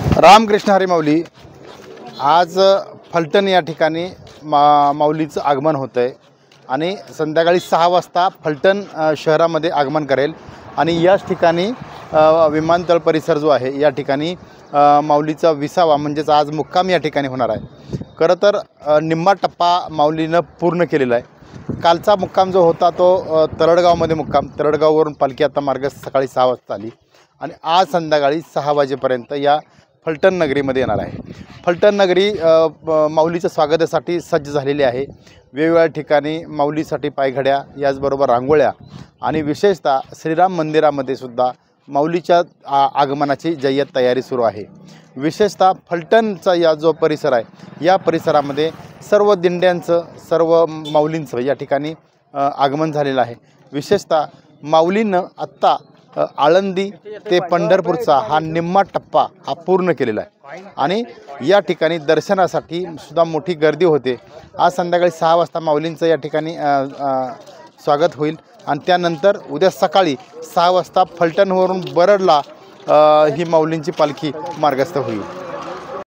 रामकृष्ण हरी माऊली। आज फलटण या ठिकाणी माऊलीचं आगमन होतं आहे आणि संध्याकाळी 6 वाजता फलटण शहरामध्ये आगमन करेल आणि याच ठिकाणी विमानतळ परिसर जो आहे या ठिकाणी माऊलीचा 20वा म्हणजेच आज मुक्काम या ठिकाणी होणार आहे। खरं तर निम्मा टप्पा माऊलीनं पूर्ण केलेला आहे। कालचा मुक्काम जो होता तो तरडगावमध्ये मुक्काम, तरडगाववरून पालखी आता मार्ग सकाळी 6 वाजता आली आणि आज संध्याकाळी 6 वाजेपर्यंत या फलटण नगरीमध्ये येणार आहे। फलटण नगरी माऊलीच्या स्वागतासाठी सज्ज झालेली आहे। वेगवेगळ्या ठिकाणी माऊलीसाठी पायघड्या, याचबरोबर रांगोळ्या आणि विशेषतः श्रीराम मंदिरामध्ये सुद्धा माऊलीच्या आगमनाची जय्यत तयारी सुरू आहे। विशेषतः फलटणचा या जो परिसर आहे या परिसरामध्ये सर्व दिंड्यांचं, सर्व माऊलींचं या ठिकाणी आगमन झालेलं आहे। विशेषतः माऊलीनं आत्ता आळंदी ते पंढरपूरचा हा निम्मा टप्पा हा पूर्ण केलेला आहे आणि या ठिकाणी दर्शनासाठी सुद्धा मोठी गर्दी होते। आज संध्याकाळी 6 वाजता माऊलींचं या ठिकाणी स्वागत होईल आणि त्यानंतर उद्या सकाळी 6 वाजता फलटणवरून बरडला ही माऊलींची पालखी मार्गस्थ होईल।